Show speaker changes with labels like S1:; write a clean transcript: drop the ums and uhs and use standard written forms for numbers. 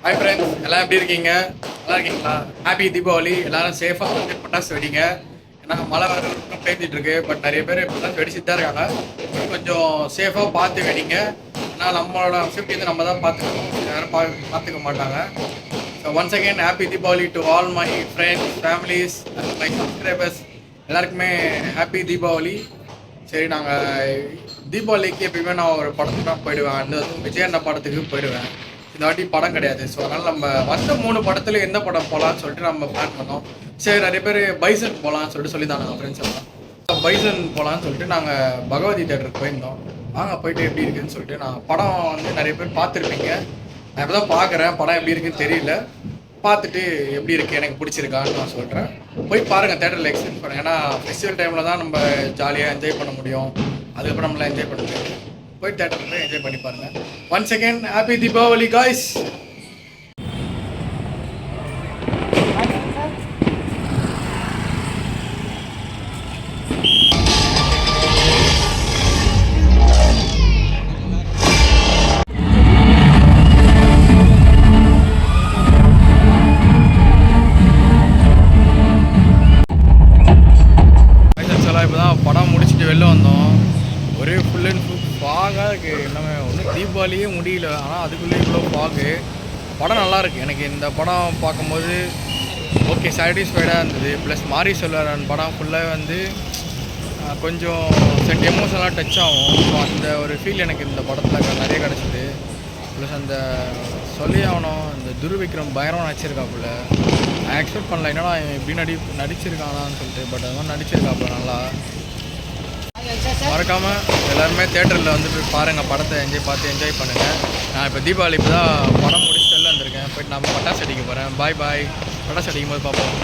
S1: Hi friends, எல்லாம் எப்படி இருக்கீங்க? நல்லா இருக்கீங்களா? ஹாப்பி தீபாவளி. எல்லாரும் சேஃபாக வந்து பட்டாசு வெடிங்க. ஏன்னா மழை வர பேஞ்சிட்டு இருக்கு. பட் நிறைய பேர் பட்டாசு வெடிச்சுட்டு தான் இருக்காங்க. கொஞ்சம் சேஃபாக பார்த்து வெடிங்க. ஏன்னா நம்மளோட சேஃப்டி வந்து நம்ம தான் பார்த்துக்கணும், யாரும் பார்த்துக்க மாட்டாங்க. So once again happy Deepavali to all my friends, families, my subscribers எல்லாருக்குமே ஹாப்பி தீபாவளி. சரி, நாங்கள் தீபாவளிக்கு எப்பயுமே நான் ஒரு படத்துக்கு தான் போயிடுவேன். அந்த விஜய் அண்ணா படத்துக்கு போயிடுவேன். இந்த வாட்டி படம் கிடையாது. ஸோ அதனால் நம்ம வந்த 3 படத்தில் எந்த படம் போகலான்னு சொல்லிட்டு நம்ம பிளான் பண்ணோம். சரி, நிறைய பேர் பைசன் போகலான்னு சொல்லிட்டு சொல்லியிருந்தாங்க ஃப்ரெண்ட்ஸ் எல்லாம். பைசன் போகலான்னு சொல்லிட்டு நாங்கள் பகவதி தேட்டருக்கு போயிருந்தோம். வாங்க போயிட்டு எப்படி இருக்குதுன்னு சொல்லிட்டு. நான் படம் வந்து நிறைய பேர் பார்த்துருப்பீங்க. நான் இப்போ தான் பார்க்குறேன். படம் எப்படி இருக்குன்னு தெரியல. பார்த்துட்டு எப்படி இருக்குது, எனக்கு பிடிச்சிருக்கான்னு நான் சொல்கிறேன். போய் பாருங்கள், தேட்டரில் எக்ஸ்பீரியன்ஸ் பண்ணுங்கள். ஏன்னா ஃபெஸ்டிவல் டைமில் தான் நம்ம ஜாலியாக என்ஜாய் பண்ண முடியும். அதுக்கப்புறம் நம்மளாம் என்ஜாய் பண்ண முடியாது. போய் தேட்டரில் போய் என்ஜாய் பண்ணி பாருங்கள். Once again happy Deepavali guys. இப்போ தான் படம் முடிச்சுட்டு வெளில வந்தோம். ஒரே ஃபுல் அண்ட் ஃபுல் ஃபாகாக இருக்குது. எல்லாமே ஒன்றும் தீபாவளியே முடியல, ஆனால் அதுக்குள்ளேயே இவ்வளோ ஃபாகு. படம் நல்லாயிருக்கு. எனக்கு இந்த படம் பார்க்கும்போது ஓகே, சாட்டிஸ்ஃபைடாக இருந்தது. ப்ளஸ் மாரி செல்வராயன் படம் ஃபுல்லாக வந்து கொஞ்சம் எமோஷனலாக டச் ஆகும். ஸோ அந்த ஒரு ஃபீல் எனக்கு இந்த படத்தில் நிறைய கிடச்சிது. ப்ளஸ் அந்த சொல்லி ஆகணும், இந்த துருவிக்ரம் பயங்கரமாக நடிச்சிருக்காப்புல. நான் எக்ஸ்பெக்ட் பண்ணல என்னடா இப்படி நடிச்சிருக்கானான்னு சொல்லிட்டு. பட் அது மாதிரி நடிச்சிருக்காப்புல நல்லா. மறக்காமல் எல்லாருமே தேட்டரில் வந்துட்டு பாருங்கள், படத்தை பார்த்து என்ஜாய் பண்ணுங்கள். நான் இப்போ தீபாவளிக்கு தான் படம் முடிச்சுட்டு வந்திருக்கேன். போய்ட்டு நான் பட்டாசு அடிக்க போகிறேன். பாய் பாய். பட்டாசு அடிக்கும் போது பார்ப்போம்.